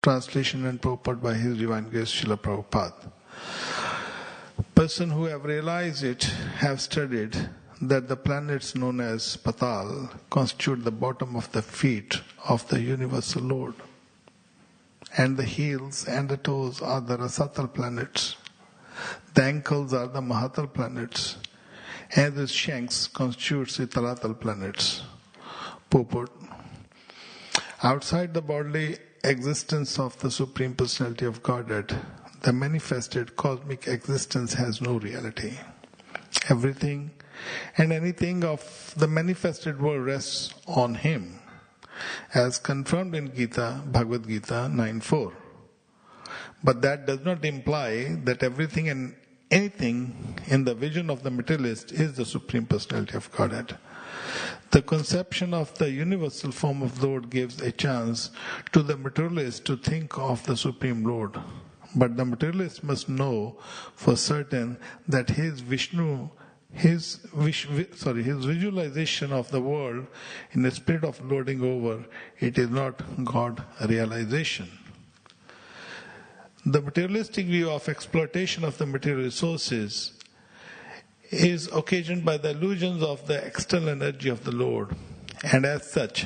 Translation and purport by His Divine Grace Srila Prabhupada. Person who have realized it have studied that the planets known as Patal constitute the bottom of the feet of the universal Lord, and the heels and the toes are the Rasatal planets. The ankles are the Mahatal planets, and the shanks constitutes the Talatal planets. Purport. Outside the bodily existence of the Supreme Personality of Godhead, the manifested cosmic existence has no reality. Everything and anything of the manifested world rests on Him, as confirmed in Gita, Bhagavad Gita 9.4. But that does not imply that everything and anything in the vision of the materialist is the Supreme Personality of Godhead. The conception of the universal form of Lord gives a chance to the materialist to think of the Supreme Lord. But the materialist must know for certain that his visualization of the world in the spirit of lording over, it is not God realization. The materialistic view of exploitation of the material resources is occasioned by the illusions of the external energy of the Lord. And as such,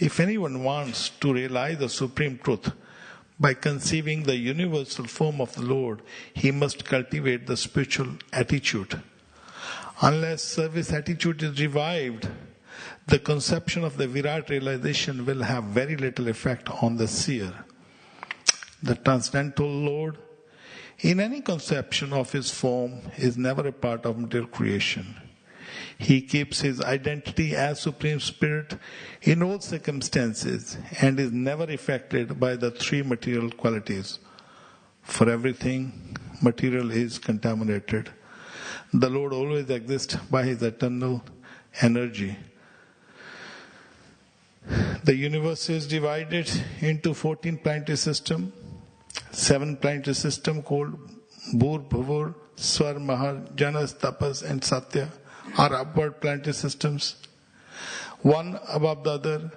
if anyone wants to realize the supreme truth by conceiving the universal form of the Lord, he must cultivate the spiritual attitude. Unless service attitude is revived, the conception of the Virat realization will have very little effect on the seer. The transcendental Lord, in any conception of His form, is never a part of material creation. He keeps His identity as Supreme Spirit in all circumstances and is never affected by the three material qualities. For everything material is contaminated. The Lord always exists by His eternal energy. The universe is divided into 14 planetary systems. 7 planetary systems called Bhur, Bhuvur, Swar, Mahar, Janas, Tapas and Satya are upward planetary systems, one above the other.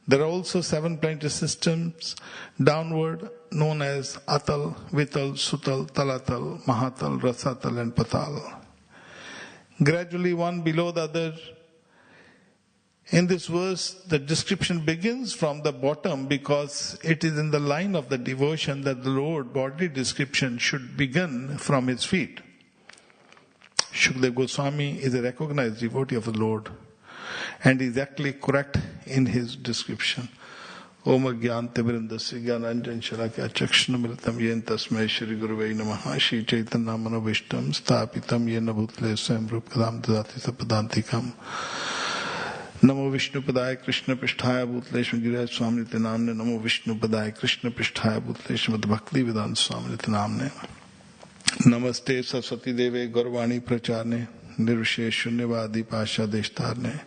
There are also 7 planetary systems downward known as Atal, Vital, Sutal, Talatal, Mahatal, Rasatal and Patal. Gradually one below the other. In this verse, the description begins from the bottom because it is in the line of the devotion that the Lord bodily description should begin from His feet. Shukdev Goswami is a recognized devotee of the Lord and is exactly correct in his description. Om Agyante Vrindasya Gyananjan Shalakya Chakshunamritam Yen Tasmai Shri Guruvai Namaha Shri Chaitanya Manavishtam Sthapitam Yena Bhutle Swayam Rupkadam Dadati Sapadantikam Namo Vishnu Padaya Krishna Pisthaya Bhutleshma Giraj Swami Namne Namo Vishnu Padaya Krishna Pisthaya Bhutleshma Bhakti Vedanta Swami Namne Namaste Saraswati Deve Gaurvani Pracharne Nirvishe Shunyavadi Pasha Deshtarne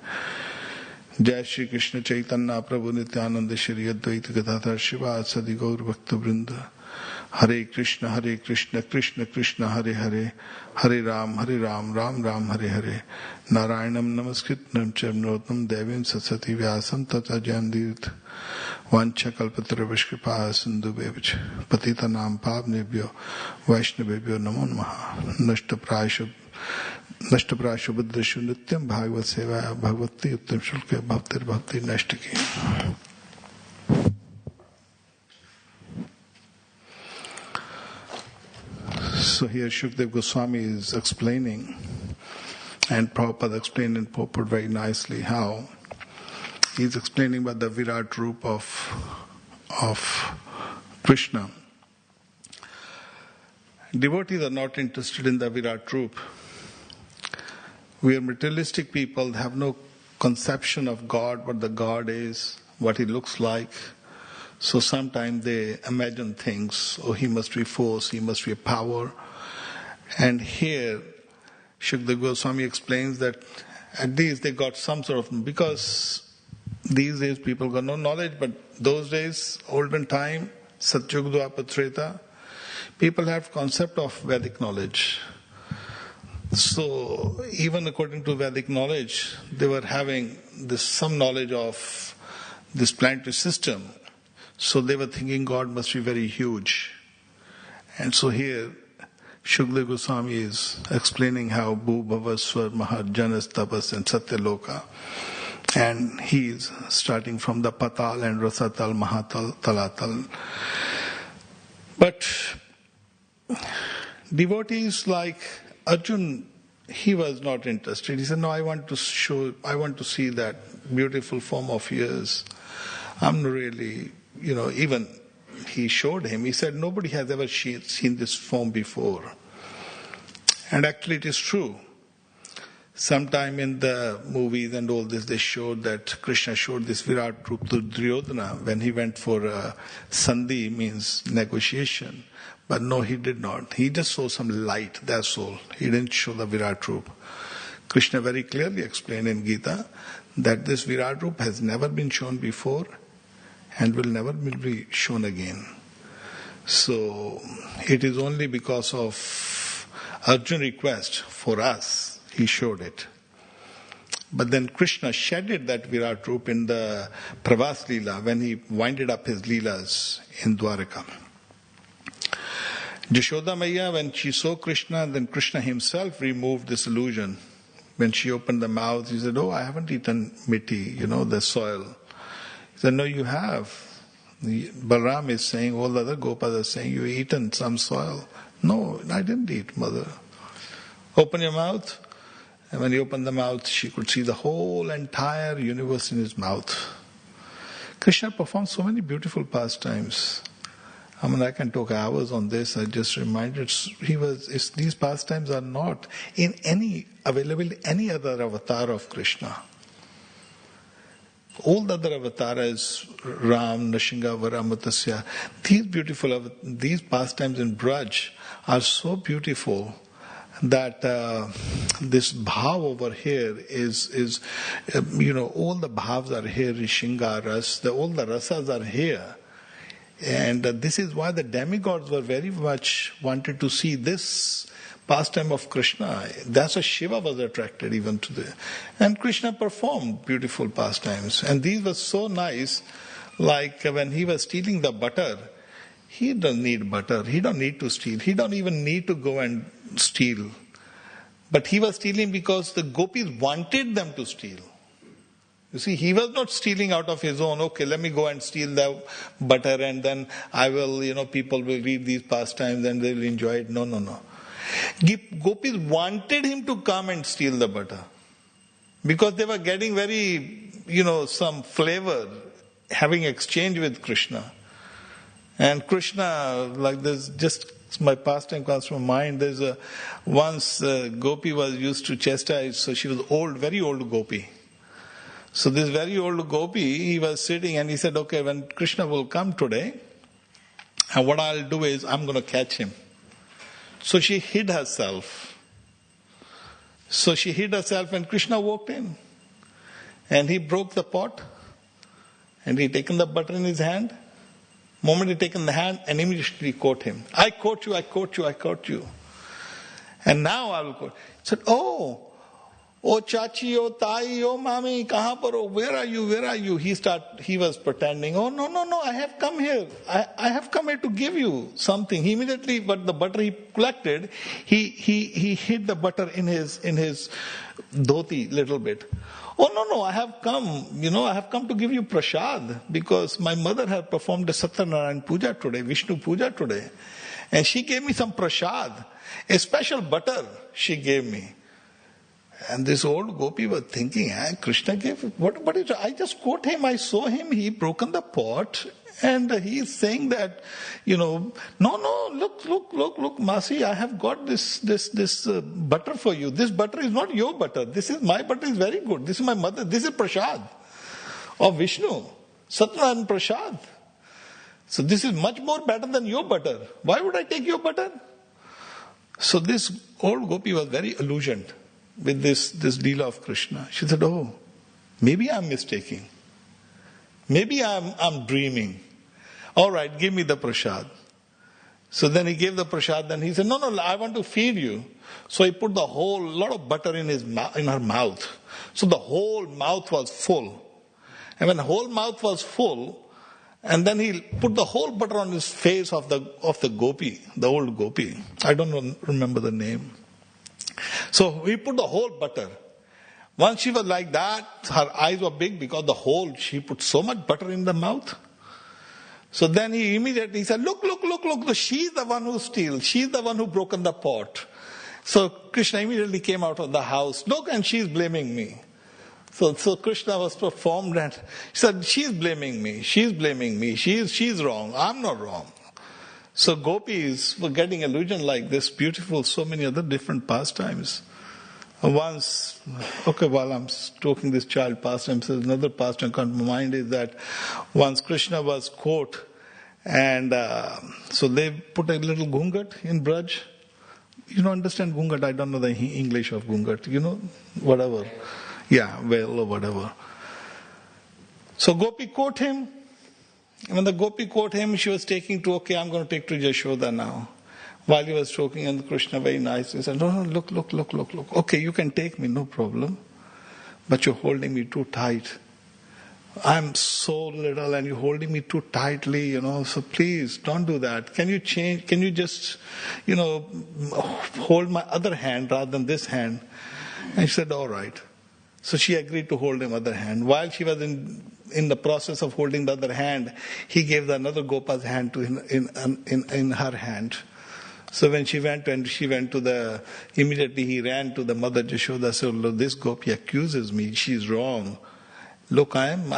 Jai Shri Krishna Chaitanya Prabhu Nityananda Shri Advaita Gadadhar Shiva Sadi Gaur Bhakta Vrinda Hare Krishna Krishna Krishna Hare Hare Hare Ram Ram Ram Hare Hare Narayanam Namaskritnam Charnotam Devim Sasati Vyasam Tata Jandirt Vancha Kalpatra Vishkripa Sindhu Bevich Patita Nam Pavnebhyo Vaishnavebhyo Namo Namaha Nashtaprashu Buddhashu Nityam Bhagavad Sevaya Bhagavati Uttam Shulka Bhaktir Bhakti Nashtaki. So here Shukdev Goswami is explaining, and Prabhupada explained in purport very nicely how he's explaining about the Virat Roop of Krishna. Devotees are not interested in the Virat Roop. We are materialistic people, have no conception of God, what the God is, what He looks like. So sometimes they imagine things, oh, He must be force, He must be a power. And here, Shukdev Goswami explains that at least they got some sort of, because these days people got no knowledge, but those days, olden time, Satyug Dwapar Treta, people have concept of Vedic knowledge. So even according to Vedic knowledge, they were having some knowledge of this planetary system. So they were thinking God must be very huge. And so here, Shukdev Goswami is explaining how Bhu Bhavaswar Mahajanas Tapas and Satyaloka. And he is starting from the Patal and Rasatal, Mahatal, Talatal. But devotees like Arjun, he was not interested. He said, no, I want to see that beautiful form of yours. I'm really, even he showed him. He said, nobody has ever seen this form before. And actually it is true. Sometime in the movies and all this, they showed that Krishna showed this Virat Roop to Duryodhana when he went for Sandhi, means negotiation. But no, he did not. He just saw some light, that's all. He didn't show the Virat Roop. Krishna very clearly explained in Gita that this Virat Roop has never been shown before and will never be shown again. So it is only because of Arjun's request for us he showed it. But then Krishna shedded that Virat Roop in the Pravas Leela when he winded up his Leelas in Dwaraka. Jashoda Maya, when she saw Krishna, then Krishna himself removed this illusion. When she opened the mouth, he said, oh, I haven't eaten miti, the soil. He said, no, you have. Balaram is saying, all the other Gopas are saying, you've eaten some soil. No, I didn't eat, mother. Open your mouth. And when he opened the mouth, she could see the whole entire universe in his mouth. Krishna performed so many beautiful pastimes. I can talk hours on this. I just reminded these pastimes are not available in any other avatar of Krishna. All the other avatars, Ram, Nrsimha, Varamatasya, these pastimes in Braj are so beautiful that this bhav over here is all the bhavs are here, Rishinga, Ras, all the rasas are here. And this is why the demigods were very much wanted to see this pastime of Krishna. That's why Shiva was attracted even to the... And Krishna performed beautiful pastimes. And these were so nice, like when he was stealing the butter, he doesn't need butter, he don't need to steal, he don't even need to go and steal. But he was stealing because the gopis wanted them to steal. You see, he was not stealing out of his own, okay, let me go and steal the butter and then I will, people will read these pastimes and they will enjoy it. No. Gopis wanted him to come and steal the butter. Because they were getting very, some flavor, having exchange with Krishna. And Krishna, like this, just my pastime comes from mind. There's once Gopi was used to chastise, so she was old, very old Gopi. So this very old Gopi, he was sitting and he said, okay, when Krishna will come today, and what I'll do is I'm going to catch him. So she hid herself. And Krishna walked in. And he broke the pot. And he taken the butter in his hand. Moment he taken the hand and immediately caught him. I caught you. And now I will caught. He said, oh chachi, oh tai, oh mami, kahan par ho? Where are you? He was pretending, oh no, I have come here. I have come here to give you something. He immediately, but the butter he collected, he hid the butter in his dhoti little bit. Oh no, I have come to give you prasad because my mother had performed a Satyanarayan Puja today, Vishnu Puja today. And she gave me some prasad, a special butter she gave me. And this old Gopi was thinking, Krishna gave, what is it? I just caught him, I saw him, he broken the pot. And he is saying that, no, look, Masi, I have got this butter for you. This butter is not your butter. My butter is very good. This is my mother. This is prasad of Vishnu. Satyanarayan prasad. So this is much more better than your butter. Why would I take your butter? So this old Gopi was very illusioned with this Leela of Krishna. She said, oh, maybe I'm mistaking. Maybe I'm dreaming. All right, give me the prasad. So then he gave the prasad. Then he said, no, I want to feed you. So he put the whole lot of butter in her mouth. So the whole mouth was full. And when the whole mouth was full, And then he put the whole butter on his face of the gopi, the old gopi. I don't remember the name. So he put the whole butter. Once she was like that, her eyes were big because she put so much butter in the mouth. So then he immediately said, look, she's the one who steals. She's the one who broken the pot. So Krishna immediately came out of the house. Look, and she's blaming me. So Krishna was performed and he said, she's blaming me. She's wrong. I'm not wrong. So gopis were getting illusion like this, beautiful, so many other different pastimes. Once, while I'm talking this child pastime, so another pastime comes to my mind is that once Krishna was caught and so they put a little gungat in Braj. You don't understand gungat, I don't know the English of gungat, whatever. Yeah, well or whatever. So Gopi caught him. When the Gopi caught him, she was taking to, I'm going to take to Yashoda now. While he was talking, and Krishna very nicely said, no, look. Okay, you can take me, no problem. But you're holding me too tight. I'm so little and you're holding me too tightly, so please don't do that. Can you change? Can you just, hold my other hand rather than this hand? And she said, all right. So she agreed to hold him other hand. While she was in the process of holding the other hand, he gave another Gopa's hand to in her hand. So when she went immediately he ran to the mother Yashoda, said, look, this Gopi accuses me, she's wrong. Look, I'm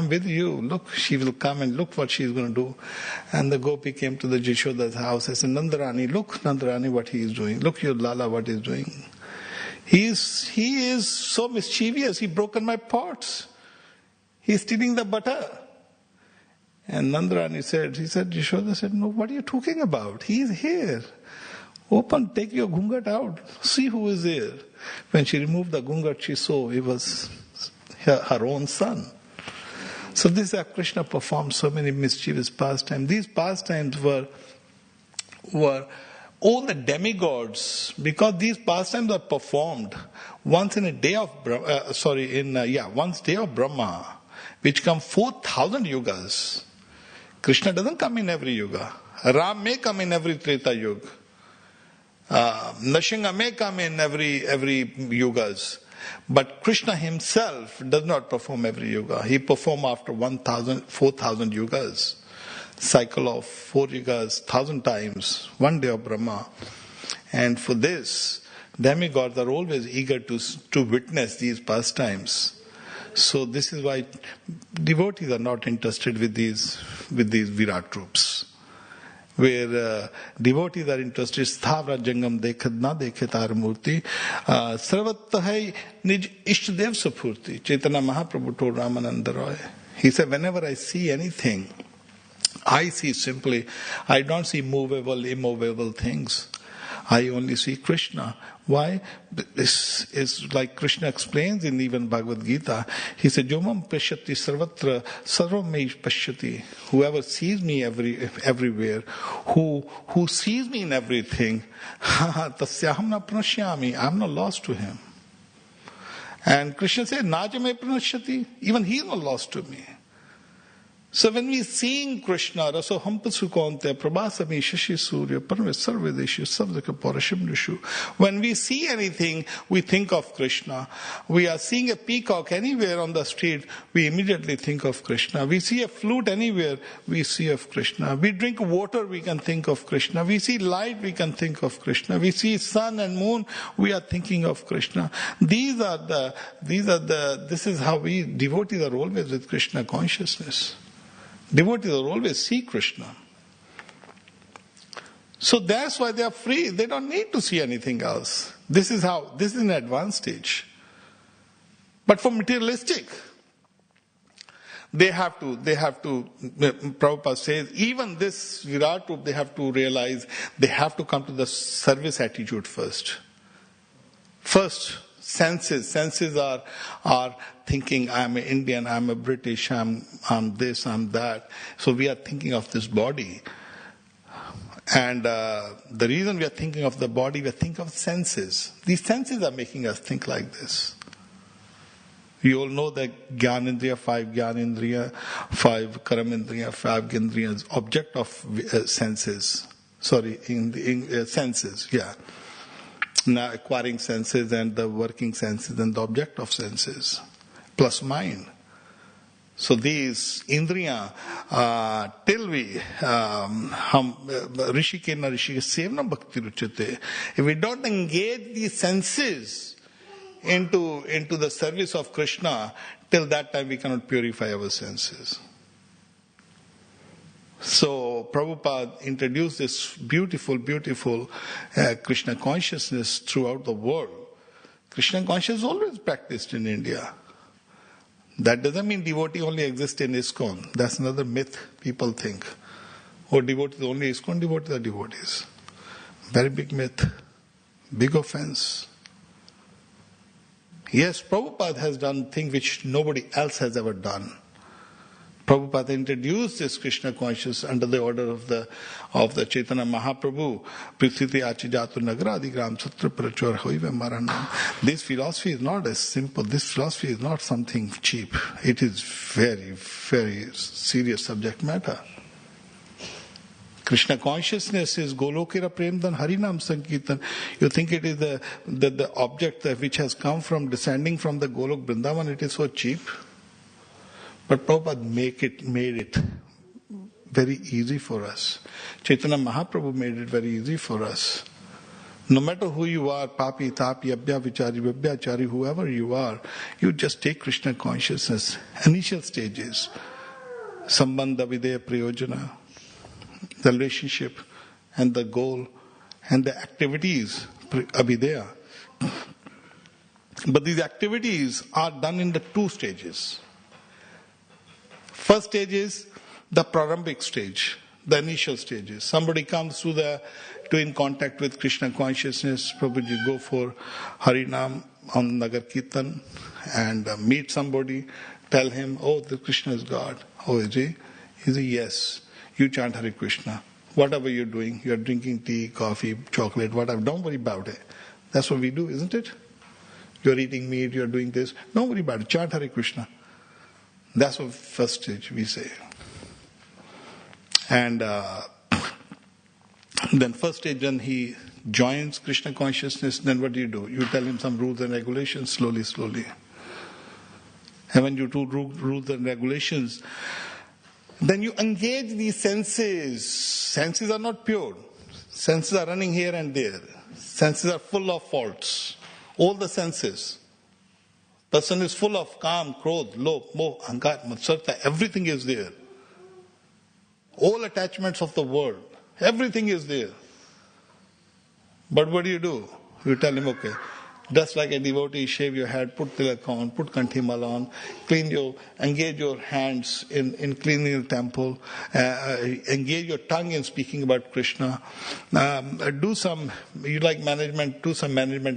with you. Look, she will come and look what she's going to do. And the Gopi came to the Yashoda's house and said, Nandarani, look Nandarani what he is doing. Look your Lala what he is doing. He is so mischievous, he broken my pots. He's stealing the butter. And Nandarani Yashoda said, no, what are you talking about? He is here. Open, take your gungat out. See who is there. When she removed the gungat, she saw it was her own son. So this is how Krishna performed so many mischievous pastimes. These pastimes were all the demigods, because these pastimes are performed once in a day of once day of Brahma, which come 4,000 yugas. Krishna doesn't come in every yuga. Ram may come in every Treta Yuga. Nrsimha may come in every yugas. But Krishna himself does not perform every yuga. He performs after 4,000 yugas. Cycle of 4 yugas, 1,000 times, one day of Brahma. And for this, demigods are always eager to witness these pastimes. So this is why devotees are not interested with these Virat troops. Where devotees are interested, Sthavra Jangam Dekhat Na Dekhe Tar Murti, Sarvatta Hai Nij Ishtadev Sapurti. Chaitanya Mahaprabhu told Ramananda Roy. He said, whenever I see anything, I see simply, I don't see movable, immovable things. I only see Krishna. Why? This is like Krishna explains in even Bhagavad Gita. He said, Yomam pashyati sarvatra sarvam me pashyati. Whoever sees me everywhere, who sees me in everything, tasyaham na pranashyami. I'm not lost to him. And Krishna said, Najame pranashyati. Even he is not lost to me. So when we sing Krishna, Raso Hampasukante, Prabhasami, Shashi Surya, Parve Sarvedeshu, Sabdaka Parashimnishu. When we see anything, we think of Krishna. We are seeing a peacock anywhere on the street, we immediately think of Krishna. We see a flute anywhere, we see of Krishna. We drink water, we can think of Krishna. We see light, we can think of Krishna. We see sun and moon, we are thinking of Krishna. This is how we devotees are always with Krishna consciousness. Devotees will always see Krishna. So that's why they are free. They don't need to see anything else. This is an advanced stage. But for materialistic, they have to, Prabhupada says, even this Virat Rup, they have to realize, they have to come to the service attitude first. First, senses are thinking, I'm an Indian, I'm a British, I'm this, I'm that. So we are thinking of this body. And the reason we are thinking of the body, we are thinking of senses. These senses are making us think like this. You all know that Gyanendriya, 5 Karamendriya, 5 Gendriyas, object of senses. Sorry, senses, yeah. Now acquiring senses and the working senses and the object of senses, plus mind. So these indriya, till we, rishi ke na rishi ke sevna bhakti ruchate. If we don't engage these senses into the service of Krishna, till that time we cannot purify our senses. So Prabhupada introduced this beautiful Krishna consciousness throughout the world. Krishna consciousness is always practiced in India. That doesn't mean devotee only exists in ISKCON. That's another myth people think. Oh, devotees only ISKCON, devotees are devotees. Very big myth. Big offense. Yes, Prabhupada has done things which nobody else has ever done. Prabhupada introduced this Krishna consciousness under the order of the Chaitanya Mahaprabhu. Prithiti Achijatu Nagara Adigram Sutra Prachor Hoive Maranam. This philosophy is not as simple. This philosophy is not something cheap. It is very, very serious subject matter. Krishna consciousness is Golokira Premdan Harinam Sankirtan. You think it is the object which has come from descending from the Golok Vrindavan, it is so cheap? But Prabhupada made it very easy for us. Chaitanya Mahaprabhu made it very easy for us. No matter who you are, papi, tapi, abhya, vichari, vibhyachari, whoever you are, you just take Krishna consciousness. Initial stages. Sambandha, videya, prayojana. The relationship and the goal and the activities, abhideya. But these activities are done in the 2 stages. First stage is the prarambic stage, the initial stages. Somebody comes to in contact with Krishna consciousness, Prabhuji go for Harinam on Nagar Kirtan and meet somebody, tell him, oh, the Krishna is God. Oh, is he? He says, yes. You chant Hare Krishna. Whatever you're doing, you're drinking tea, coffee, chocolate, whatever, don't worry about it. That's what we do, isn't it? You're eating meat, you're doing this. Don't worry about it. Chant Hare Krishna. That's what first stage we say. And then first stage, when he joins Krishna consciousness, then what do? You tell him some rules and regulations slowly. And when you do rules and regulations, then you engage these senses. Senses are not pure. Senses are running here and there. Senses are full of faults. All the senses. Person is full of kam, krodh, lobh, moh, ahankar, matsarta. Everything is there. All attachments of the world. Everything is there. But what do? You tell him, okay, just like a devotee, shave your head, put tilak on, put kanthimala on, engage your hands in cleaning the temple, engage your tongue in speaking about Krishna, do some management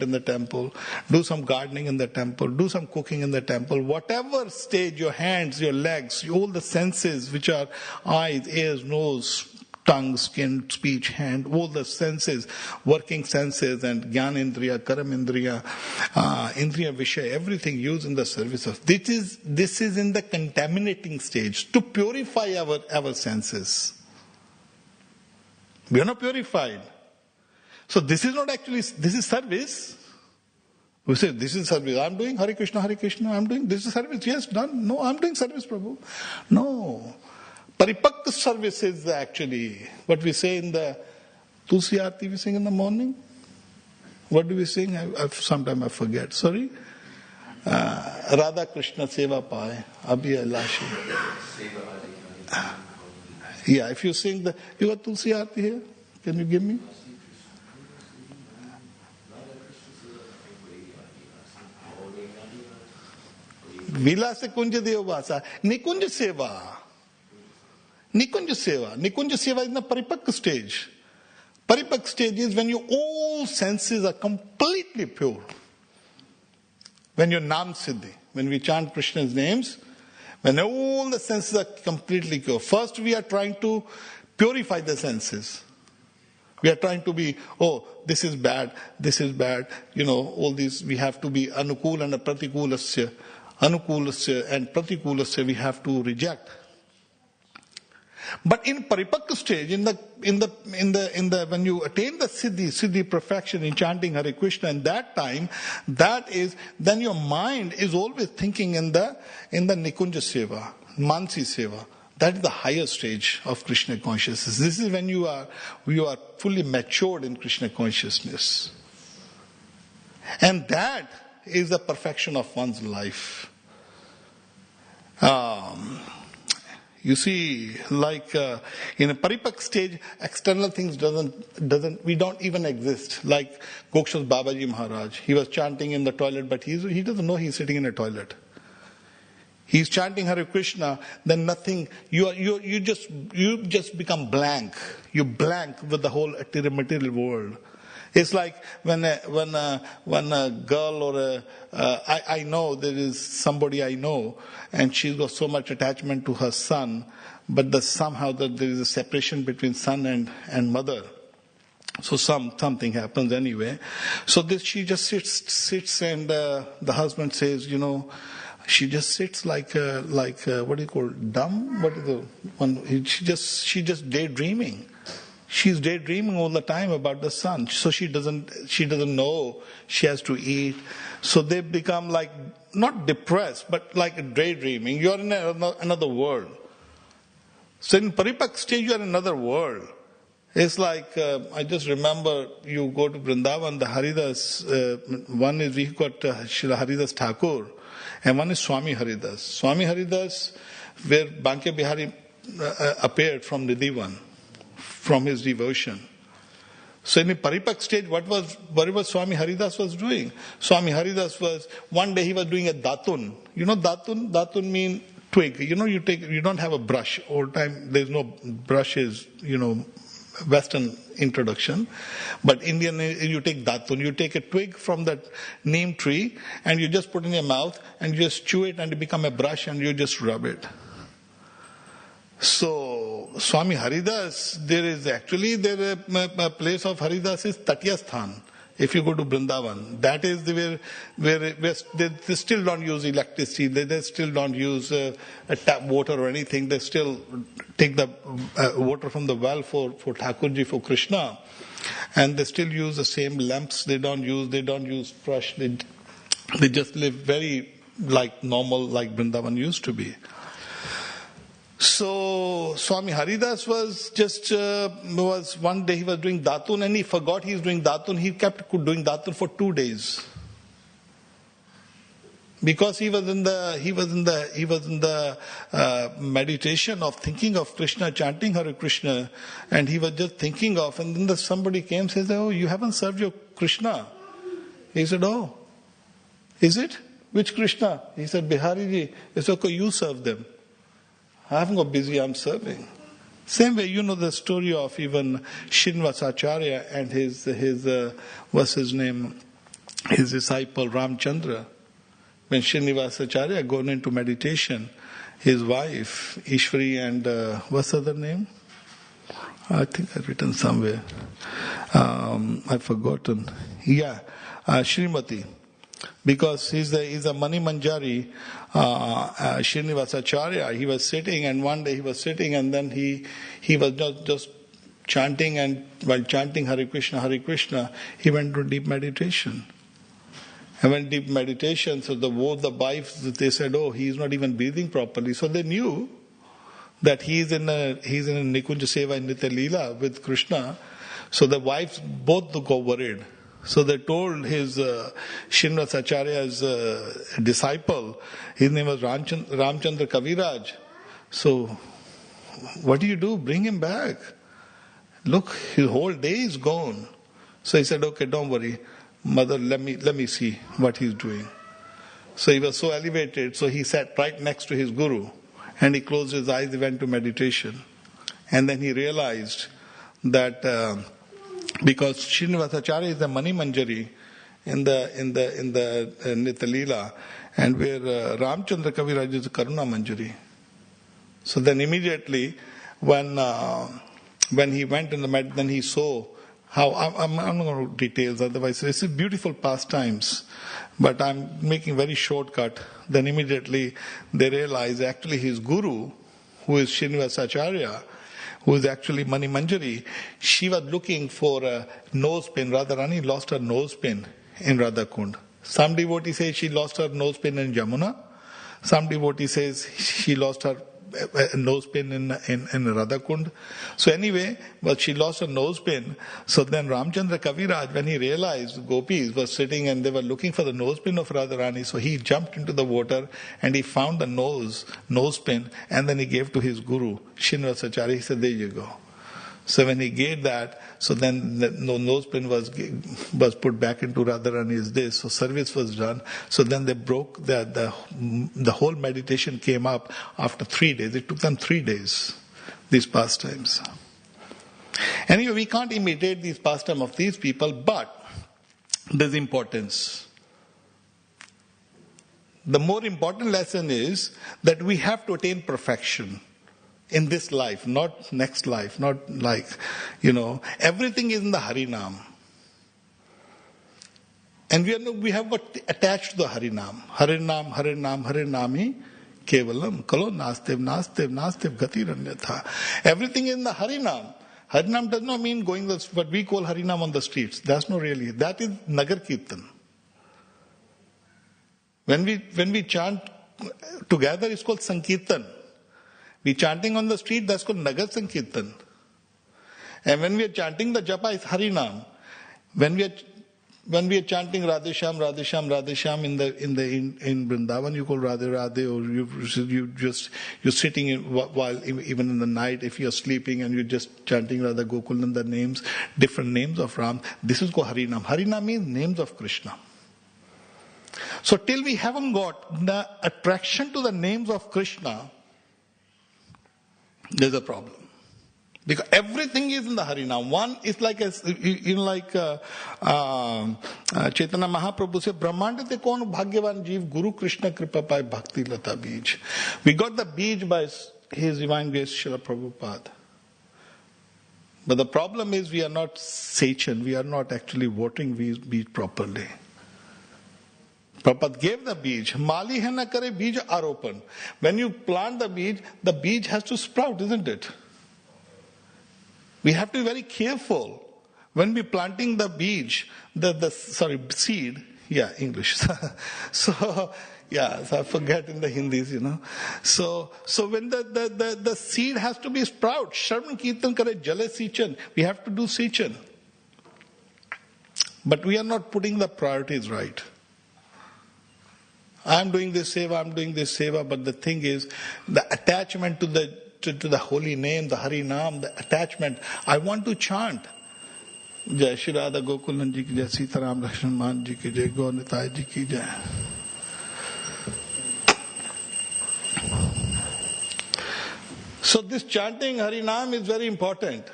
in the temple, do some gardening in the temple, do some cooking in the temple, whatever stage, your hands, your legs, all the senses which are eyes, ears, nose, tongue, skin, speech, hand, all the senses, working senses and Gyanendriya, Karamendriya, Indriya Vishaya, everything used in the service of. This is in the contaminating stage, to purify our senses. We are not purified. So this is not actually, this is service. We say, this is service. I'm doing Hare Krishna, I'm doing, this is service. Yes, done. No, I'm doing service, Prabhu. No. Paripakta service is actually what we say in the Tulsi Aarti we sing in the morning. What do we sing? Sometimes I forget. Sorry? Radha Krishna Seva Pai. Abhi Alashi. Yeah, if you sing you got Tulsi Aarti here? Can you give me? Vilasa Kunja Devasa. Nikunja Seva. Nikunja Seva is in the Paripakka stage. Paripakka stage is when your all senses are completely pure. When your Nam Siddhi, when we chant Krishna's names, when all the senses are completely pure. First we are trying to purify the senses. We are trying to be, this is bad, all these, we have to be anukul and pratikul asya. anukulasya and pratikulasya we have to reject. But in paripakka stage, when you attain the siddhi perfection in chanting Hare Krishna, in that time, then your mind is always thinking in the Nikunja Seva, Mansi Seva. That is the higher stage of Krishna consciousness. This is when you are fully matured in Krishna consciousness. And that is the perfection of one's life. You see, like in a paripak stage, external things we don't even exist. Like Goksha's Babaji Maharaj, he was chanting in the toilet, but he doesn't know he's sitting in a toilet. He's chanting Hare Krishna, then nothing. You just become blank. You blank with the whole material world. It's like when a girl or I know there is somebody I know, and she's got so much attachment to her son, but somehow there is a separation between son and mother. So something happens anyway. So she just sits, and the husband says, she just sits like what do you call it, dumb? What is the one? She just daydreaming. She's daydreaming all the time about the son. So she doesn't know she has to eat. So they become like, not depressed, but like daydreaming. You're in another world. So in Paripak stage, you're in another world. It's like, I just remember you go to Vrindavan, the Haridas, one is we got Srila Haridas Thakur, and one is Swami Haridas. Swami Haridas, where Banke Bihari appeared from Nidhivan, from his devotion. So in the Paripak stage, what was Swami Haridas was doing? Swami Haridas was, one day he was doing a datun. You know datun? Datun mean twig. You don't have a brush. All time there's no brushes, Western introduction. But Indian, you take datun. You take a twig from that neem tree and you just put in your mouth and you just chew it and it become a brush and you just rub it. So, Swami Haridas, there is a place of Haridas is Tatyasthan. If you go to Vrindavan, that is where they still don't use electricity, they still don't use tap water or anything, they still take the water from the well for Thakurji, for Krishna, and they still use the same lamps, they don't use brush, they just live very like normal, like Vrindavan used to be. So Swami Haridas was one day he was doing datun and he forgot he's doing datun. He kept doing datun for 2 days because he was in the meditation of thinking of Krishna, chanting Hare Krishna, and he was just thinking of. And then somebody came and says, "Oh, you haven't served your Krishna." He said, "Oh, is it? Which Krishna?" He said, "Bihariji." It's okay, you serve them. I haven't got busy, I'm serving. Same way, the story of even Srinivasacharya and his what's his name, his disciple Ramchandra. When Srinivasacharya gone into meditation, his wife, Ishwari, and what's the other name? I think I've written somewhere. I've forgotten. Yeah, Srimati. Because he's a Mani Manjari, Srinivasacharya, he was sitting, and one day he was sitting, and then he was just chanting, and while chanting Hare Krishna, he went to deep meditation. And when deep meditation, so the wives, they said, "Oh, he's not even breathing properly." So they knew that he's in a Nikunja Seva in Nitya Leela with Krishna. So the wives both got worried. So they told his Srinivasacharya's disciple, his name was Ramchandra Kaviraj. So, what do? Bring him back. Look, his whole day is gone. So he said, "Okay, don't worry, mother, let me see what he's doing." So he was so elevated, so he sat right next to his guru, and he closed his eyes, he went to meditation. And then he realized that because Srinivasacharya is the Mani Manjari in the Nitya Leela, and where Ramchandra Kaviraj is the Karuna Manjari. So then immediately when he went in then he saw how I'm not going to details, otherwise it's beautiful pastimes, but I'm making very shortcut. Then immediately they realize actually his guru, who is Srinivasacharya, who is actually Mani Manjari, she was looking for a nose pin. Radharani lost her nose pin in Radhakund. Some devotee says she lost her nose pin in Jamuna. Some devotee says she lost her nose pin in Radhakund. So anyway, but she lost her nose pin. So then Ramchandra Kaviraj, when he realized gopis were sitting and they were looking for the nose pin of Radharani, so he jumped into the water and he found the nose pin, and then he gave to his guru, Srinivasacharya. He said, there you go. So when he gave that, so then the nose pin was put back into Radharani's dish. So service was done. So then they broke the whole meditation came up after 3 days. It took them 3 days, these pastimes. Anyway, we can't imitate these pastimes of these people, but there's importance. The more important lesson is that we have to attain perfection. In this life, not next life, not like, everything is in the Harinam. And we have got attached to the Harinam. Harinam, Harinam, Harinami, Kevalam, Kalo, Nastev, Gati Ranyatha. Everything is in the Harinam. Harinam does not mean going what we call Harinam on the streets. That's not really. That is Nagar Kirtan. When we chant together, it's called Sankirtan. We chanting on the street, that's called Nagar Sankirtan. And when we are chanting the japa, it's Harinam. When we are chanting Radhesham, Radhesham, Radhesham in Vrindavan, you call Radhe Radhe, or you're sitting while even in the night, if you're sleeping and you're just chanting Radha Gokulananda names, different names of Ram. This is called Harinam. Harinam means names of Krishna. So till we haven't got the attraction to the names of Krishna, there's a problem. Because everything is in the Harinam. One is like Chaitanya Mahaprabhu said, Brahmandite kon bhagyavan jeev Guru Krishna kripa pai bhakti lata bij. We got the bij by His Divine Grace Srila Prabhupada. But the problem is we are not sachin. We are not actually watering bij properly. Prabhupada gave the bij. Mali hai na kare bij aropan. When you plant the bij has to sprout, isn't it? We have to be very careful when we planting the bij, seed. Yeah, English. So I forget in the Hindis, So when the seed has to be sprout, Shravan Kirtan kare jale sichan. We have to do sichan. But we are not putting the priorities right. I'm doing this seva, but the thing is, the attachment to the holy name, the Harinam, the attachment. I want to chant. Jai Shri Radha Gokulan Ji ki Jai, Sitaram Lakshman Man Ji ki Jai, Gaur Nitai Ji ki Jai. So this chanting Harinam is very important.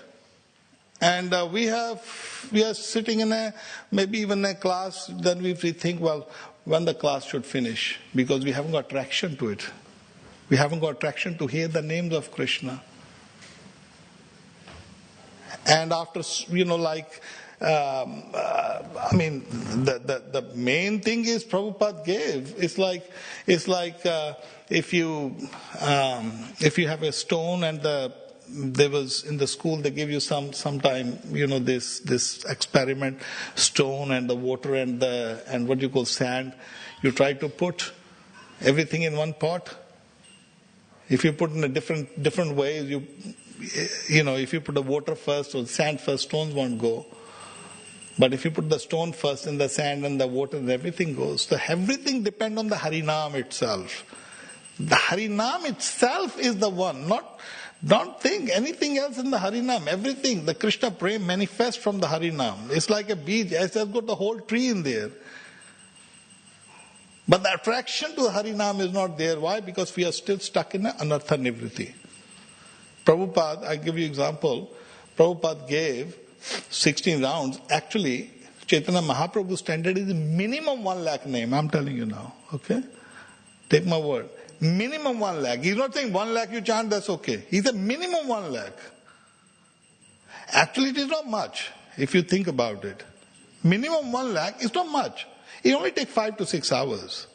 And we are sitting in maybe even a class, then we think, well, when the class should finish, because we haven't got traction to it. We haven't got traction to hear the names of Krishna. And after, the main thing is Prabhupada gave. It's like if you have a stone and there was in the school they give you sometime this experiment stone and the water and what you call sand. You try to put everything in one pot. If you put in a different ways, if you put the water first or sand first, stones won't go. But if you put the stone first and the sand and the water, then everything goes. So everything depends on the Harinam itself. The Harinam itself is the one, don't think anything else in the Harinam. Everything, the Krishna Prem manifests from the Harinam. It's like a beach. It has got the whole tree in there. But the attraction to the Harinam is not there. Why? Because we are still stuck in Anartha Nivritti. Prabhupada, I give you example. Prabhupada gave 16 rounds. Actually, Chaitanya Mahaprabhu's standard is minimum 1 lakh name. I'm telling you now. Okay? Take my word. Minimum 1 lakh. He's not saying 1 lakh you chant, that's okay. He said minimum 1 lakh. Actually, it is not much. if you think about it. Minimum 1 lakh is not much. It only takes 5 to 6 hours.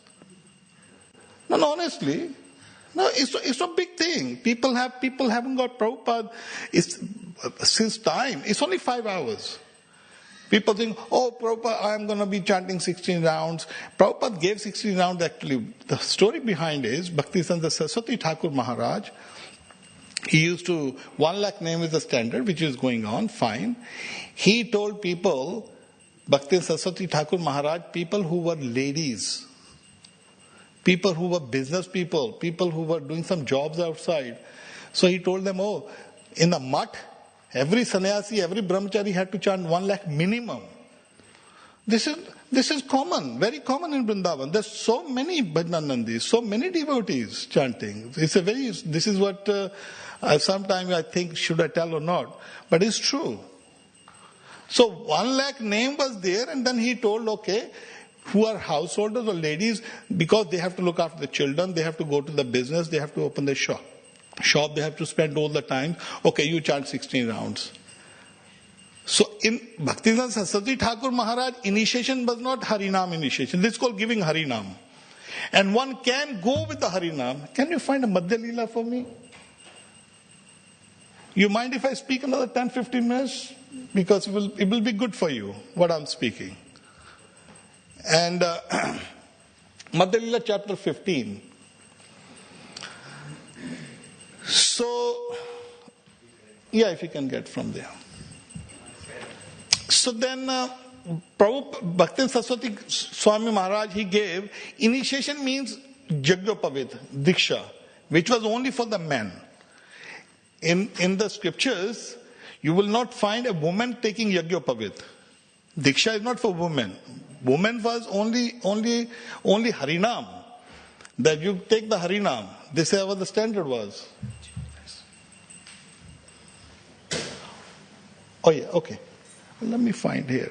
No, honestly, no, it's a big thing. People haven't got Prabhupada since time. It's only 5 hours. People think, oh, Prabhupada, I'm going to be chanting 16 rounds. Prabhupada gave 16 rounds actually. The story behind is, Bhaktisiddhanta Saraswati Thakur Maharaj, he used to, 1 lakh name is the standard, which is going on, fine. He told people, Bhaktisiddhanta Saraswati Thakur Maharaj, people who were ladies, people who were business people who were doing some jobs outside. So he told them, oh, in the mutt, every sannyasi, every brahmachari had to chant 1 lakh minimum. This is common, very common in Vrindavan. There's so many Bhajanandis, so many devotees chanting. This is what sometimes I think, should I tell or not? But it's true. So 1 lakh name was there, and then he told, okay, who are householders or ladies, because they have to look after the children, they have to go to the business, they have to open the shop, they have to spend all the time. Okay, you chant 16 rounds. So in Bhaktisiddhanta Saraswati Thakur Maharaj, initiation was not Harinam initiation. This is called giving Harinam. And one can go with the Harinam. Can you find a Madhya Leela for me? You mind if I speak another 10-15 minutes? Because it will be good for you, what I'm speaking. And Madhya Leela chapter 15. So, yeah, if you can get from there. So then, Prabhupada Bhakti Saraswati Swami Maharaj, he gave, initiation means Jagyopavit, Diksha, which was only for the men. In the scriptures, you will not find a woman taking Yagyopavit. Diksha is not for women. Women was only Harinam. That you take the Harinam. This is what the standard was. Oh yeah, okay. Let me find here.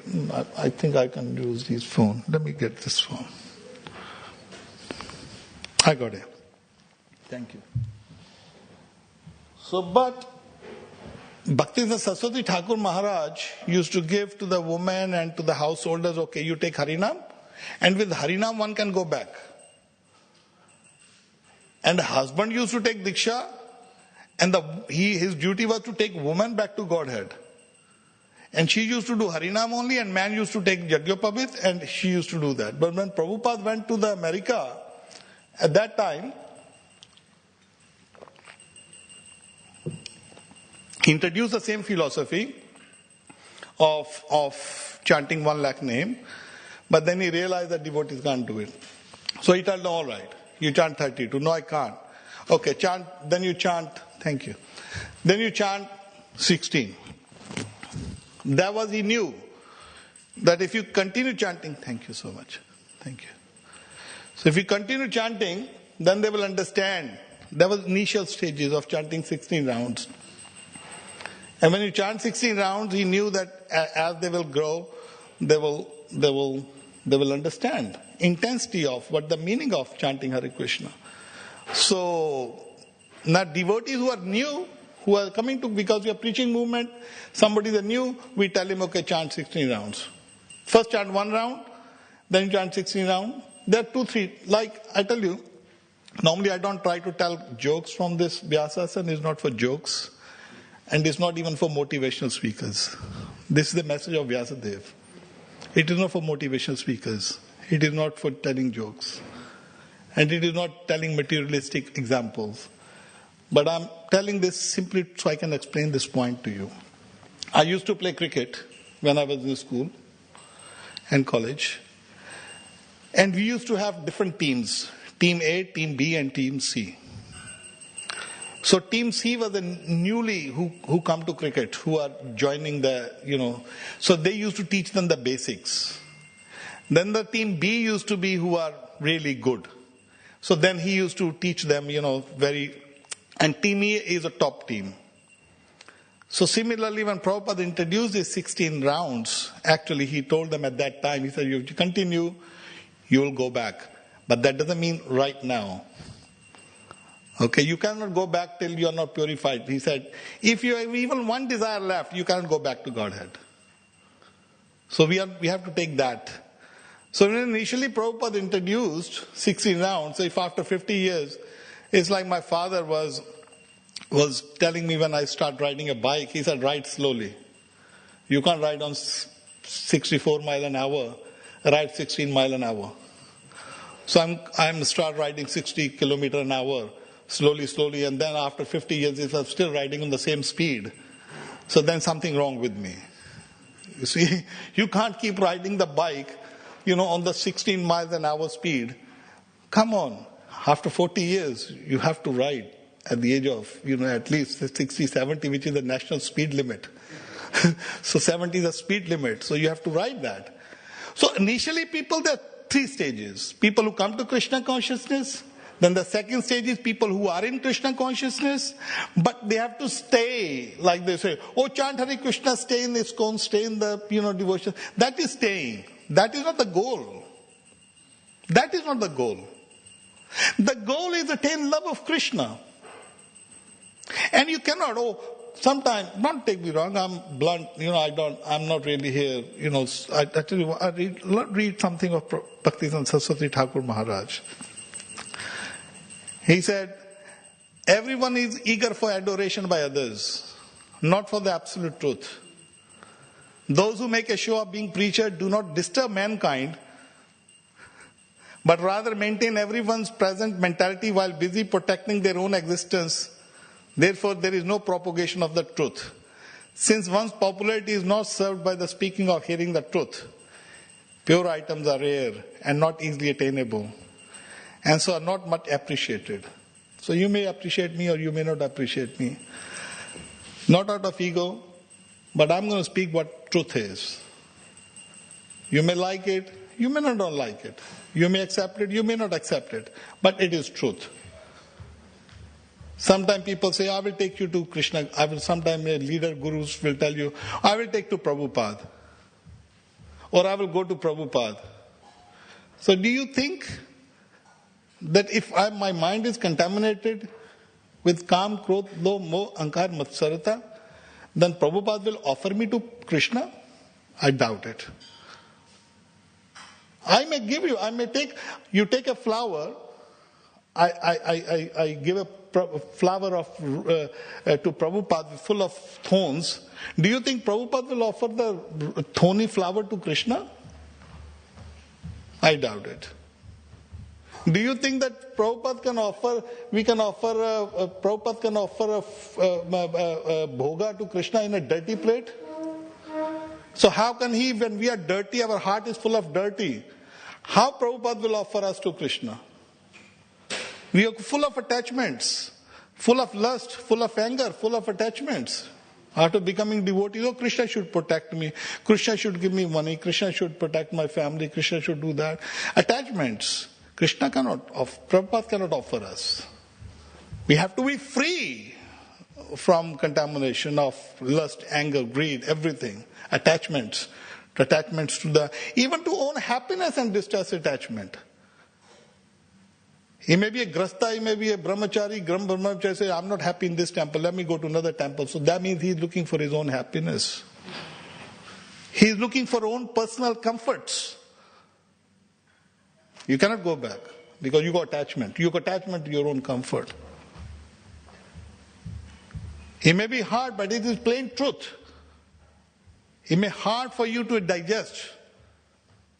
I think I can use this phone. Let me get this phone. I got it. Thank you. So, but Bhaktisiddhanta Saraswati Thakur Maharaj used to give to the women and to the householders, okay, you take Harinam, and with Harinam one can go back. And the husband used to take Diksha, and his duty was to take woman back to Godhead. And she used to do Harinam only, and man used to take Jagyopavit, and she used to do that. But when Prabhupada went to the America, at that time, he introduced the same philosophy of chanting 1 lakh name, but then he realized that devotees can't do it. So he told them, all right, you chant 32. No, I can't. Okay, then you chant, thank you. Then you chant 16. That was, he knew that if you continue chanting, thank you so much, thank you. So if you continue chanting, then they will understand. There was initial stages of chanting 16 rounds. And when you chant 16 rounds, he knew that as they will grow, they will understand intensity of what the meaning of chanting Hare Krishna. So now devotees who are new, who are coming to, because we are preaching movement, somebody is new, we tell him, okay, chant 16 rounds. First chant 1 round, then chant 16 rounds. There are 2, 3, like I tell you, normally I don't try to tell jokes from this Vyasasana, it's not for jokes, and it's not even for motivational speakers. This is the message of Vyasadeva. It is not for motivational speakers. It is not for telling jokes. And it is not telling materialistic examples. But I'm telling this simply so I can explain this point to you. I used to play cricket when I was in school and college. And we used to have different teams. Team A, Team B, and Team C. So Team C was the newly who come to cricket, who are joining the, so they used to teach them the basics. Then the Team B used to be who are really good. So then he used to teach them, and Team E is a top team. So similarly, when Prabhupada introduced these 16 rounds, actually he told them at that time, he said, if you continue, you will go back. But that doesn't mean right now. Okay, you cannot go back till you are not purified. He said, if you have even one desire left, you cannot go back to Godhead. So we have to take that. So when initially Prabhupada introduced 16 rounds, so if after 50 years, it's like my father was telling me when I start riding a bike, he said, ride slowly. You can't ride on 64 mile an hour, ride 16 mile an hour. So I'm start riding 60 kilometer an hour, slowly, and then after 50 years, if I'm still riding on the same speed, so then something wrong with me. You see, you can't keep riding the bike, on the 16 miles an hour speed. Come on, after 40 years, you have to ride at the age of, at least 60, 70, which is the national speed limit. So 70 is the speed limit, so you have to ride that. So initially there are 3 stages. People who come to Krishna consciousness, then the second stage is people who are in Krishna consciousness, but they have to stay, like they say, chant Hare Krishna, stay in ISKCON, stay in the, devotion. That is staying. That is not the goal. That is not the goal. The goal is attain love of Krishna. And you cannot, sometimes, don't take me wrong, I'm blunt, I'm not really here, I tell you, I read something of Bhaktivedanta Saraswati Thakur Maharaj. He said, everyone is eager for adoration by others, not for the absolute truth. Those who make a show of being preacher do not disturb mankind, but rather maintain everyone's present mentality while busy protecting their own existence. Therefore, there is no propagation of the truth. Since one's popularity is not served by the speaking or hearing the truth, pure items are rare and not easily attainable, and so are not much appreciated. So you may appreciate me or you may not appreciate me. Not out of ego, but I'm going to speak what truth is. You may like it, you may not like it. You may accept it, you may not accept it, but it is truth. Sometimes people say, I will take you to Krishna. Sometimes a leader, gurus will tell you, I will take to Prabhupada. Or I will go to Prabhupada. So do you think that if my mind is contaminated with Kam, Krodh, Lo, Moh, Ankar, Matsarata, then Prabhupada will offer me to Krishna? I doubt it. I may give you, you take a flower, I give a flower to Prabhupada full of thorns. Do you think Prabhupada will offer the thorny flower to Krishna? I doubt it. Do you think that Prabhupada can offer a bhoga to Krishna in a dirty plate? So how can he, when we are dirty, our heart is full of dirty, how Prabhupada will offer us to Krishna? We are full of attachments, full of lust, full of anger, full of attachments. After becoming devotees, Krishna should protect me, Krishna should give me money, Krishna should protect my family, Krishna should do that. Attachments. Prabhupada cannot offer us. We have to be free from contamination of lust, anger, greed, everything. Attachments to even to own happiness and distress attachment. He may be a grasta, he may be a brahmachari. Brahmachari say, I'm not happy in this temple, let me go to another temple. So that means he's looking for his own happiness. He's looking for own personal comforts. You cannot go back because you got attachment. You got attachment to your own comfort. It may be hard, but it is plain truth. It may be hard for you to digest.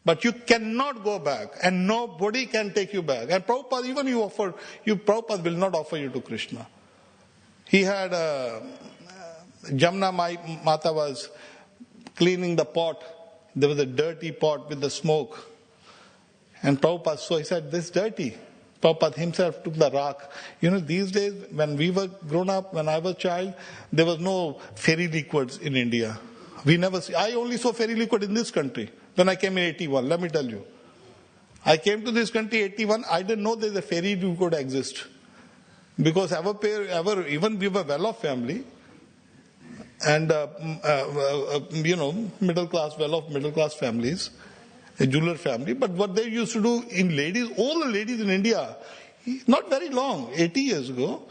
But you cannot go back, and nobody can take you back. And Prabhupada, even Prabhupada will not offer you to Krishna. He had Jamna Mata was cleaning the pot. There was a dirty pot with the smoke. And Prabhupada, so he said, this is dirty. Prabhupada himself took the rock. These days, when we were grown up, when I was a child, there was no fairy liquids in India. I only saw fairy liquid in this country. When I came in 81, let me tell you. I came to this country 81, I didn't know there's a fairy liquid exist. Because even we were well-off family. And, middle class families. A jeweler family. But what they used to do in ladies, all the ladies in India, not very long, 80 years ago,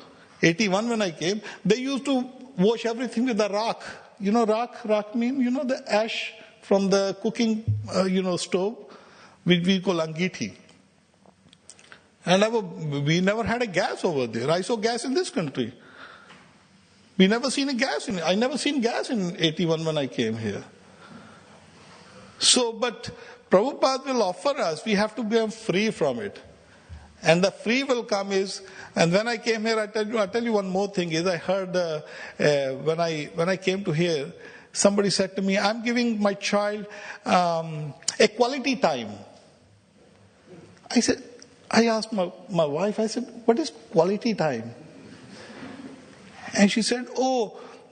81 when I came, they used to wash everything with the rock. Rock mean, the ash from the cooking, stove, which we call angiti. And we never had a gas over there. I saw gas in this country. I never seen gas in 81 when I came here. So, but Prabhupada will offer us, we have to be free from it. And the free will come is, and when I came here, I tell you one more thing is, I heard when I came to here, somebody said to me, I'm giving my child a quality time. I asked my wife, I said, what is quality time? And she said,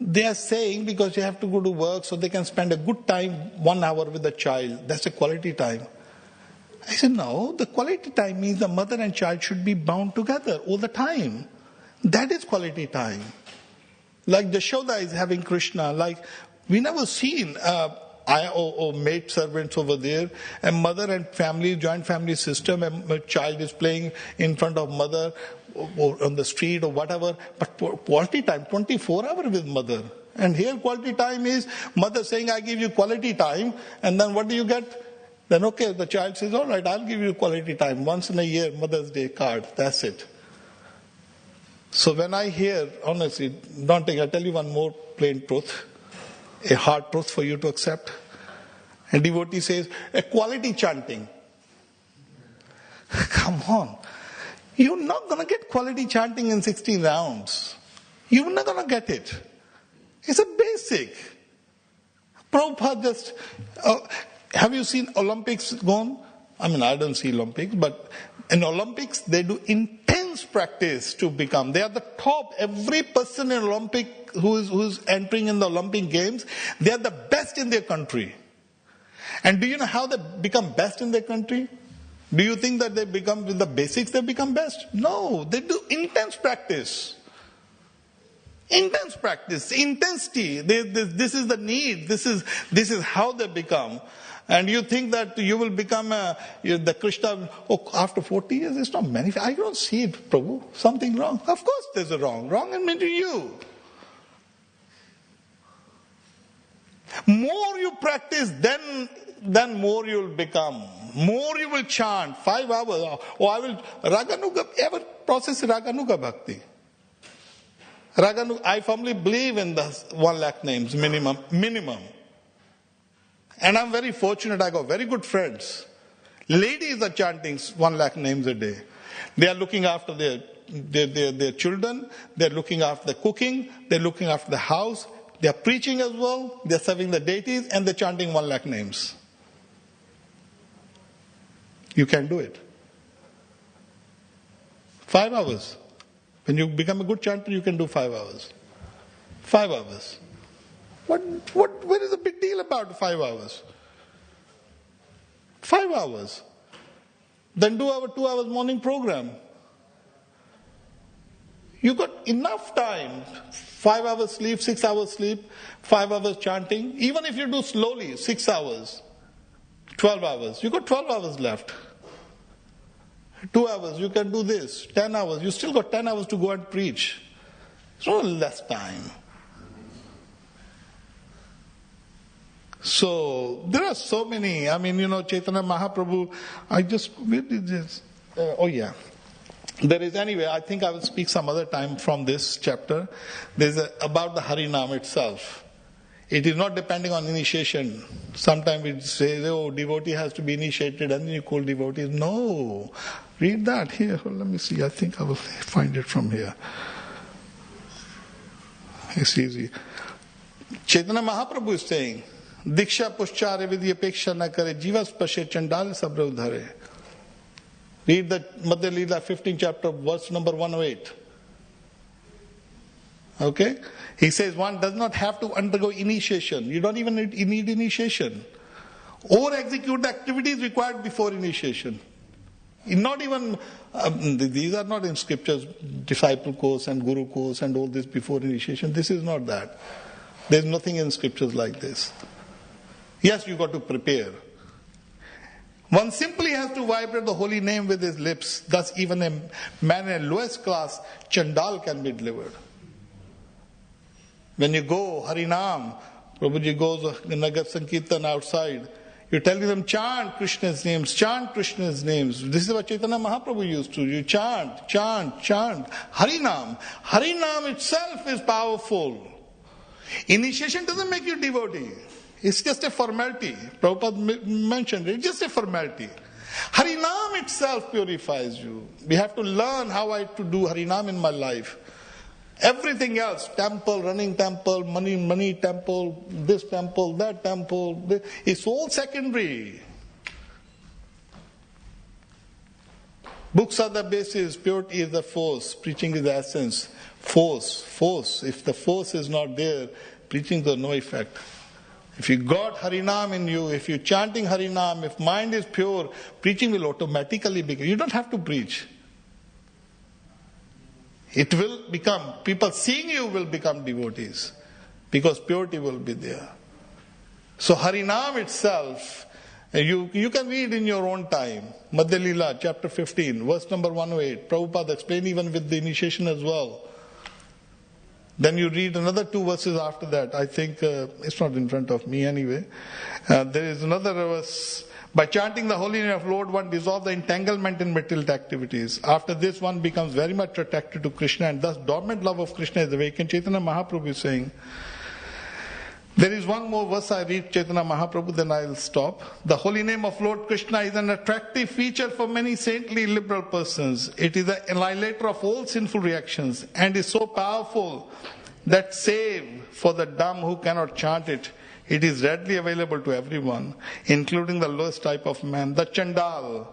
they are saying because you have to go to work so they can spend a good time 1 hour with the child. That's a quality time. I said, no, the quality time means the mother and child should be bound together all the time. That is quality time. Like Jashoda is having Krishna, like we never seen maid servants over there, and mother and family, joint family system, and a child is playing in front of mother or on the street or whatever, but quality time, 24 hours with mother. And here quality time is mother saying, I give you quality time, and then what do you get? Then okay, the child says, all right, I'll give you quality time. Once in a year, Mother's Day card, that's it. So when I hear, honestly, I'll tell you one more plain truth, a hard truth for you to accept. And devotee says, a quality chanting. Come on. You're not going to get quality chanting in 16 rounds. You're not going to get it. It's a basic. Prabhupada just... have you seen Olympics gone? I mean, I don't see Olympics, but in Olympics, they do intense practice to become. They are the top. Every person in Olympic who's entering in the Olympic Games, they are the best in their country. And do you know how they become best in their country? Do you think that they become, with the basics, they become best? No, they do intense practice. Intense practice, intensity. This is the need. This is how they become. And you think that you will become the Krishna after 40 years? It's not many. I don't see it, Prabhu. Something wrong. Of course there's a wrong. Wrong in meaning you. More you practice, then more you will become. More you will chant. 5 hours. I will Raganuga. Ever process Raganuga Bhakti? Raganuga. I firmly believe in the 1 lakh names minimum. And I'm very fortunate, I got very good friends. Ladies are chanting 1 lakh names a day. They are looking after their children, they're looking after the cooking, they're looking after the house, they're preaching as well, they're serving the deities, and they're chanting 1 lakh names. You can do it. 5 hours. When you become a good chanter, you can do 5 hours. 5 hours. What is the big deal about 5 hours? 5 hours. Then do our 2 hours morning program. You got enough time. 5 hours sleep, 6 hours sleep, 5 hours chanting. Even if you do slowly, 6 hours, 12 hours. You got 12 hours left. 2 hours, you can do this. 10 hours, you still got 10 hours to go and preach. It's not less time. So, there are so many. Chaitanya Mahaprabhu, where did this? There is, anyway, I think I will speak some other time from this chapter. There's about the Harinam itself. It is not depending on initiation. Sometimes we say, devotee has to be initiated and then you call devotees. No. Read that here. Let me see. I think I will find it from here. It's easy. Chaitanya Mahaprabhu is saying, Diksha pushchare vidya peksha na kare jivas pashe chandal sabra udhare. Read the Madhya Leela 15th chapter, verse number 108. Okay? He says one does not have to undergo initiation. You don't even need initiation. Or execute the activities required before initiation. Not even, these are not in scriptures, disciple course and guru course and all this before initiation. This is not that. There's nothing in scriptures like this. Yes, you got to prepare. One simply has to vibrate the holy name with his lips. Thus even a man in a lowest class, Chandal, can be delivered. When you go, Harinam, Prabhuji goes Nagar Sankirtan outside. You're telling them, chant Krishna's names, chant Krishna's names. This is what Chaitanya Mahaprabhu used to. You chant, chant, chant. Harinam. Harinam itself is powerful. Initiation doesn't make you devotee. It's just a formality. Prabhupada mentioned it. It's just a formality. Harinam itself purifies you. We have to learn how to do Harinam in my life. Everything else, temple, running temple, money temple, this temple, that temple, it's all secondary. Books are the basis, purity is the force, preaching is the essence. Force. If the force is not there, preaching has no effect. If you got Harinam in you, if you're chanting Harinam, if mind is pure, preaching will automatically begin. You don't have to preach. It will become, people seeing you will become devotees because purity will be there. So Harinam itself, you can read in your own time. Madhya Leela, chapter 15, verse number 108. Prabhupada explained even with the initiation as well. Then you read another 2 verses after that. I think it's not in front of me anyway. There is another verse. By chanting the holy name of Lord, one dissolves the entanglement in material activities. After this, one becomes very much attracted to Krishna, and thus dormant love of Krishna is awakened. Chaitanya Mahaprabhu is saying, there is one more verse I read, Chaitanya Mahaprabhu, then I will stop. The holy name of Lord Krishna is an attractive feature for many saintly liberal persons. It is the annihilator of all sinful reactions, and is so powerful that save for the dumb who cannot chant it, it is readily available to everyone, including the lowest type of man, the Chandal.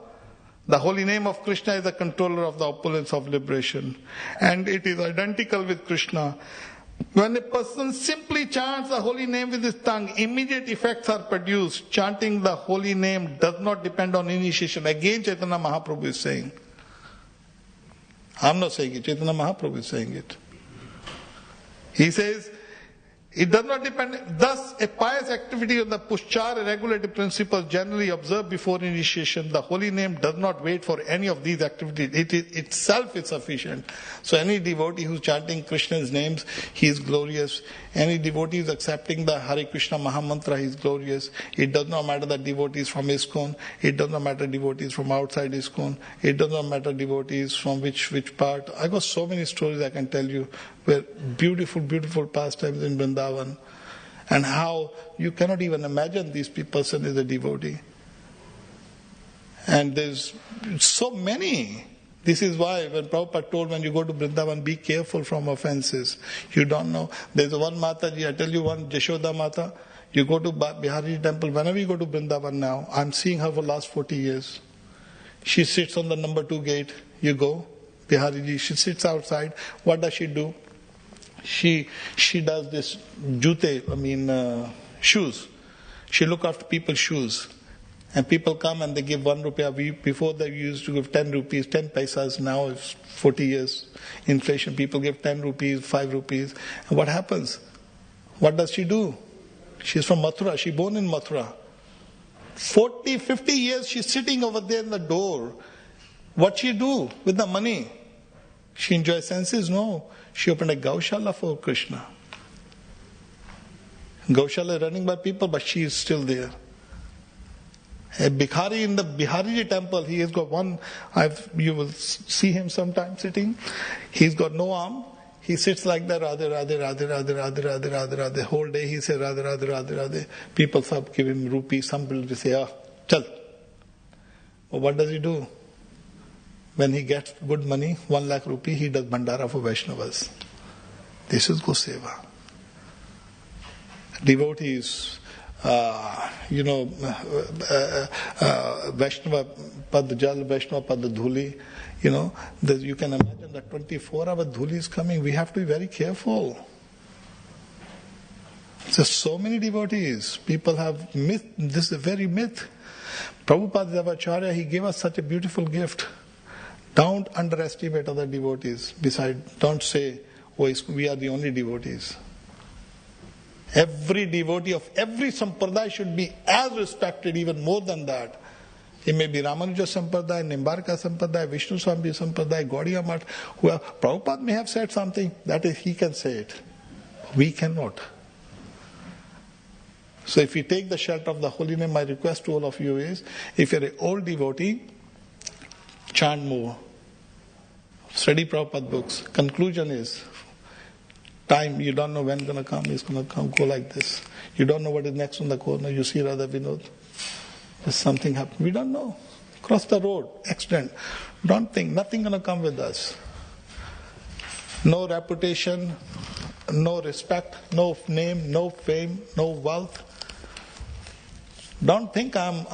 The holy name of Krishna is the controller of the opulence of liberation, and it is identical with Krishna. When a person simply chants the holy name with his tongue, immediate effects are produced. Chanting the holy name does not depend on initiation. Again, Chaitanya Mahaprabhu is saying. I'm not saying it, Chaitanya Mahaprabhu is saying it. He says, it does not depend. Thus, a pious activity of the Pushchar regulative principles generally observed before initiation. The holy name does not wait for any of these activities. It itself is sufficient. So any devotee who's chanting Krishna's names, he is glorious. Any devotee who's accepting the Hare Krishna Mahamantra, he is glorious. It does not matter the devotees from ISKCON. It does not matter devotees from outside ISKCON. It does not matter devotees from which part. I got so many stories I can tell you where beautiful pastimes in Vrindavan, and how you cannot even imagine this person is a devotee. And there's so many. This is why when Prabhupada told, when you go to Vrindavan, be careful from offenses. You don't know. There's one Mataji, I tell you one, Jashoda Mata. You go to Bihari temple, whenever you go to Vrindavan now, I'm seeing her for the last 40 years. She sits on the number 2 gate. You go, Bihari, she sits outside. What does she do? She does this shoes. She look after people's shoes. And people come and they give 1 rupee. Before they used to give 10 rupees, 10 paisas. Now it's 40 years inflation. People give 10 rupees, 5 rupees. And what happens? What does she do? She's from Mathura. She's born in Mathura. 40, 50 years she's sitting over there in the door. What she do with the money? She enjoys senses? No. She opened a Gaushala for Krishna. Gaushala running by people, but she is still there. A Bhikhari in the Bihariji temple, he has got one, you will see him sometime sitting. He's got no arm. He sits like that, Radhe, Radhe, Radhe, Radhe, Radhe, Radhe, Radhe, Radhe. Whole day he says Radhe, Radhe, Radhe, Radhe. People give him rupees. Some people say, chal. Well, what does he do? When he gets good money, 1 lakh rupee, he does Bhandara for Vaishnavas. This is Goseva. Devotees, Vaishnava Pad Jal, Vaishnava Pad Dhuli, you can imagine that 24-hour Dhuli is coming. We have to be very careful. There's so many devotees. People have myth. This is a very myth. Prabhupada Devacharya, he gave us such a beautiful gift. Don't underestimate other devotees. Besides, don't say, we are the only devotees. Every devotee of every sampradaya should be as respected, even more than that. It may be Ramanuja Sampradaya, Nimbarka Sampradaya, Vishnu Swami Sampradaya, Gaudiya Math. Prabhupada may have said something, that is, he can say it. We cannot. So if you take the shelter of the holy name, my request to all of you is, if you're an old devotee, chant more. Study Prabhupada books. Conclusion is, time, you don't know when it's going to come, it's going to come, go like this. You don't know what is next on the corner, you see Radha Vinod. There's something happened. We don't know. Cross the road, accident. Don't think, nothing going to come with us. No reputation, no respect, no name, no fame, no wealth. Don't think I'm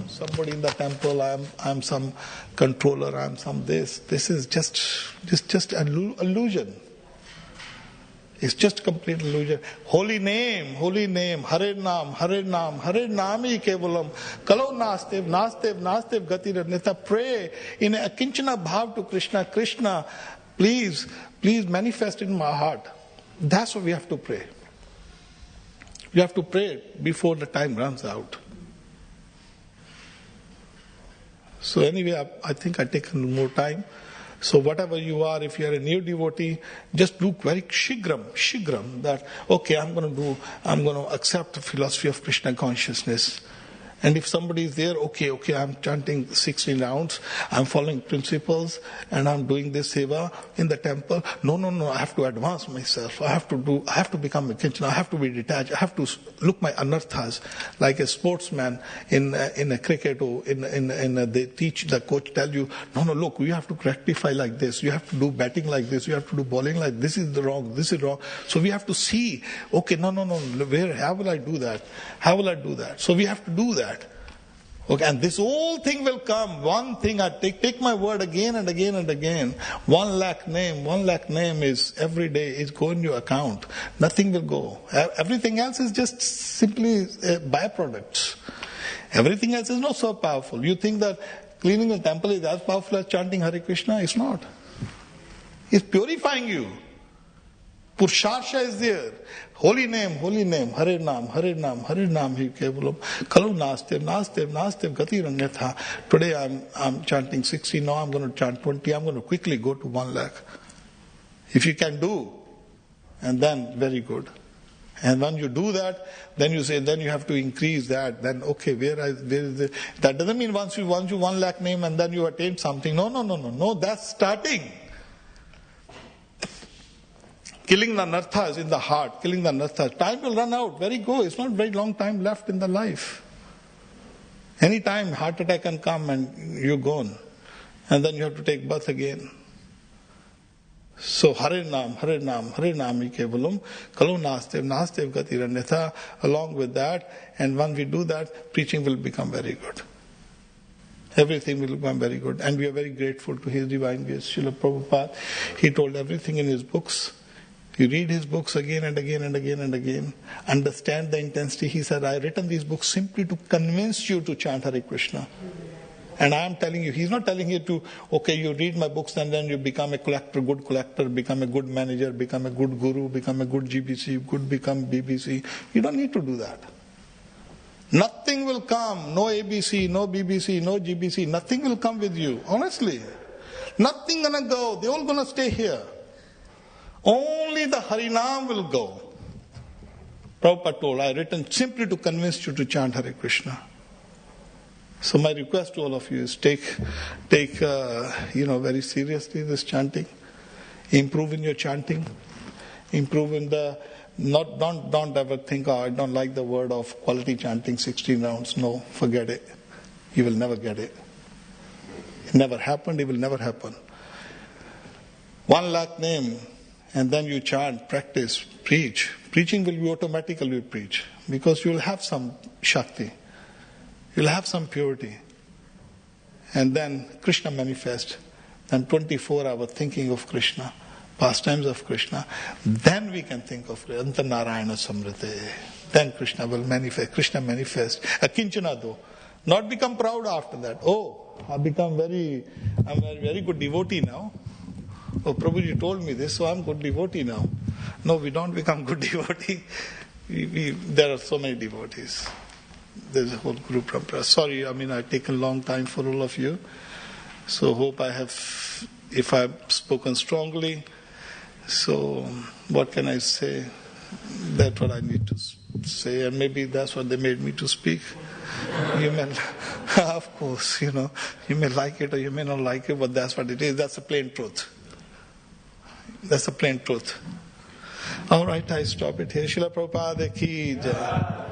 somebody in the temple, I'm some controller, I'm some this. This is just an illusion. It's just complete illusion. Holy name, Hare Nam, Hare Nam, Hare Nami Kevalam, Kalo Nastev, Gati Ranita. Pray in a Kinchana Bhav to Krishna. Krishna, please manifest in my heart. That's what we have to pray. We have to pray before the time runs out. So anyway, I think I've taken more time. So whatever you are, if you are a new devotee, just do very shigram, that, okay, I'm going to accept the philosophy of Krishna consciousness. And if somebody is there, okay, I'm chanting 16 rounds, I'm following principles, and I'm doing this seva in the temple. No, I have to advance myself. I have to become a Kinchana, I have to be detached, I have to look my anarthas. Like a sportsman in a cricket, or they teach, the coach tell you, no, look, you have to rectify like this, you have to do batting like this, you have to do bowling like this is wrong. So we have to see, okay, no, how will I do that? So we have to do that. Okay, and this whole thing will come. One thing, I take my word again and again and again. 1 lakh name is every day is going to your account. Nothing will go. Everything else is just simply byproducts. Everything else is not so powerful. You think that cleaning the temple is as powerful as chanting Hare Krishna? It's not. It's purifying you. Purusharsha is there. Holy name, Hare Nam, Hi Kevalam, Kalu Nastev, Gati Ranyatha. Today I'm chanting 60, now I'm going to chant 20, I'm going to quickly go to 1 lakh. If you can do, and then very good. And when you do that, then you say, then you have to increase that. Then, okay, where is it? That doesn't mean once you 1 lakh name and then you attain something. No, that's starting. Killing the anarthas in the heart, Time will run out, very go. It's not very long time left in the life. Any time heart attack can come and you're gone. And then you have to take birth again. So Hare Nam, Kevalam, Kalu Nastev, Gati Ranyatha. Along with that, and when we do that, preaching will become very good. Everything will become very good. And we are very grateful to His Divine Grace, Srila Prabhupada. He told everything in his books. You read his books again and again and again and again. Understand the intensity. He said, I have written these books simply to convince you to chant Hare Krishna. And I am telling you, he's not telling you to, okay, you read my books and then you become a good collector, become a good manager, become a good guru, become a good GBC, become BBC. You don't need to do that. Nothing will come. No ABC, no BBC, no GBC. Nothing will come with you. Honestly. Nothing gonna go. They're all gonna stay here. Only the Harinam will go. Prabhupada told, I have written simply to convince you to chant Hare Krishna. So my request to all of you is take very seriously this chanting. Improve in your chanting. Improve in the, don't ever think, I don't like the word of quality chanting 16 rounds. No, forget it. You will never get it. It never happened, it will never happen. 1 lakh name. And then you chant, practice, preach. Preaching will be automatically preach. Because you will have some Shakti. You will have some purity. And then Krishna manifest. Then 24-hour thinking of Krishna. Pastimes of Krishna. Then we can think of Anta Narayana Samrite. Then Krishna will manifest. Krishna manifest. Akinchana though. Not become proud after that. Oh, I'm a very good devotee now. Oh, Prabhuji told me this, so I'm good devotee now. No, we don't become good devotee. There are so many devotees. There's a whole group of. Sorry, I've taken a long time for all of you. So hope if I've spoken strongly. So what can I say? That's what I need to speak. say, and maybe that's what they made me to speak. You may, of course, you may like it or you may not like it, but that's what it is. That's the plain truth. That's the plain truth. All right, I stop it here. Srila Prabhupada ki jai.